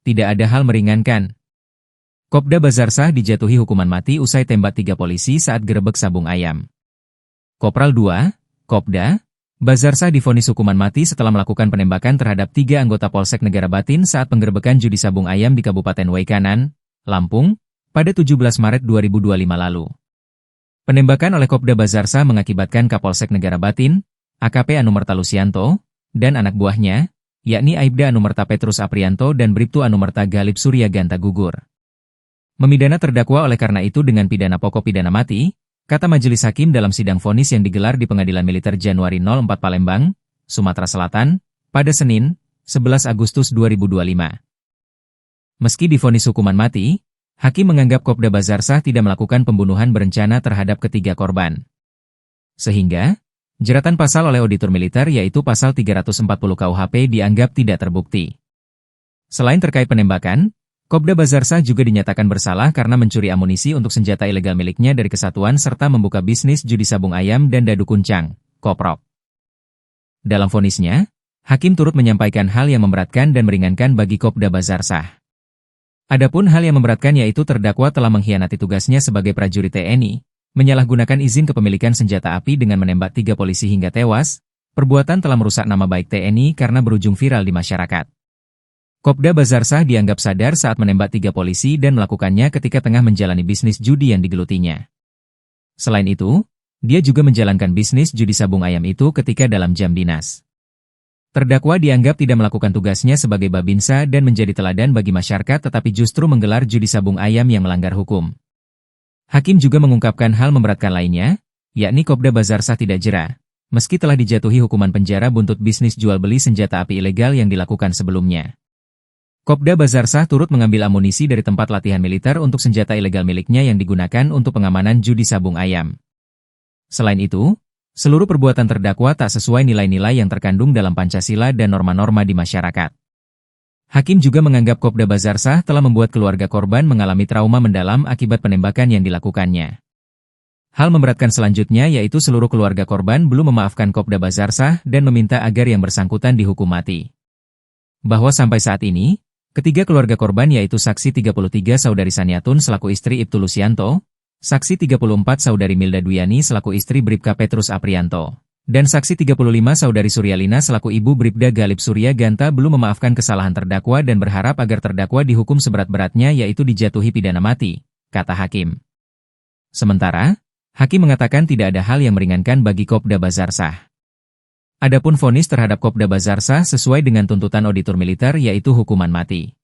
tidak ada hal meringankan. Kopda Bazarsah dijatuhi hukuman mati usai tembak 3 polisi saat gerebek sabung ayam. Kopral 2, Kopda Bazarsah divonis hukuman mati setelah melakukan penembakan terhadap 3 anggota Polsek Negara Batin saat penggerebekan judi sabung ayam di Kabupaten Waikanan, Lampung, pada 17 Maret 2025 lalu. Penembakan oleh Kopda Bazarsah mengakibatkan Kapolsek Negara Batin, AKP Anumerta Lusianto, dan anak buahnya, yakni Aibda Anumerta Petrus Aprianto dan Bribtu Anumerta Galip Surya Ganta gugur. Memidana terdakwa oleh karena itu dengan pidana pokok pidana mati, kata majelis hakim dalam sidang vonis yang digelar di Pengadilan Militer Januari 04 Palembang, Sumatera Selatan, pada Senin, 11 Agustus 2025. Meski divonis hukuman mati, hakim menganggap Kopda Bazarsah tidak melakukan pembunuhan berencana terhadap ketiga korban. Sehingga, jeratan pasal oleh auditor militer yaitu pasal 340 KUHP dianggap tidak terbukti. Selain terkait penembakan, Kopda Bazarsah juga dinyatakan bersalah karena mencuri amunisi untuk senjata ilegal miliknya dari kesatuan serta membuka bisnis judi sabung ayam dan dadu kuncang, Koprok. Dalam vonisnya, hakim turut menyampaikan hal yang memberatkan dan meringankan bagi Kopda Bazarsah. Adapun hal yang memberatkan yaitu terdakwa telah mengkhianati tugasnya sebagai prajurit TNI, menyalahgunakan izin kepemilikan senjata api dengan menembak 3 polisi hingga tewas, perbuatan telah merusak nama baik TNI karena berujung viral di masyarakat. Kopda Bazarsah dianggap sadar saat menembak 3 polisi dan melakukannya ketika tengah menjalani bisnis judi yang digelutinya. Selain itu, dia juga menjalankan bisnis judi sabung ayam itu ketika dalam jam dinas. Terdakwa dianggap tidak melakukan tugasnya sebagai babinsa dan menjadi teladan bagi masyarakat tetapi justru menggelar judi sabung ayam yang melanggar hukum. Hakim juga mengungkapkan hal memberatkan lainnya, yakni Kopda Bazarsah tidak jera, meski telah dijatuhi hukuman penjara buntut bisnis jual beli senjata api ilegal yang dilakukan sebelumnya. Kopda Bazarsah turut mengambil amunisi dari tempat latihan militer untuk senjata ilegal miliknya yang digunakan untuk pengamanan judi sabung ayam. Selain itu, seluruh perbuatan terdakwa tak sesuai nilai-nilai yang terkandung dalam Pancasila dan norma-norma di masyarakat. Hakim juga menganggap Kopda Bazarsah telah membuat keluarga korban mengalami trauma mendalam akibat penembakan yang dilakukannya. Hal memberatkan selanjutnya yaitu seluruh keluarga korban belum memaafkan Kopda Bazarsah dan meminta agar yang bersangkutan dihukum mati. Bahwa sampai saat ini, ketiga keluarga korban yaitu saksi 33 Saudari Saniatun selaku istri Ibtu Lusianto, saksi 34 Saudari Milda Dwiani selaku istri Bribka Petrus Aprianto, dan saksi 35 Saudari Suryalina selaku ibu Bribda Galip Surya Ganta belum memaafkan kesalahan terdakwa dan berharap agar terdakwa dihukum seberat-beratnya yaitu dijatuhi pidana mati, kata hakim. Sementara, hakim mengatakan tidak ada hal yang meringankan bagi Kopda Bazarsah. Adapun vonis terhadap Kopda Bazarsah sesuai dengan tuntutan auditor militer yaitu hukuman mati.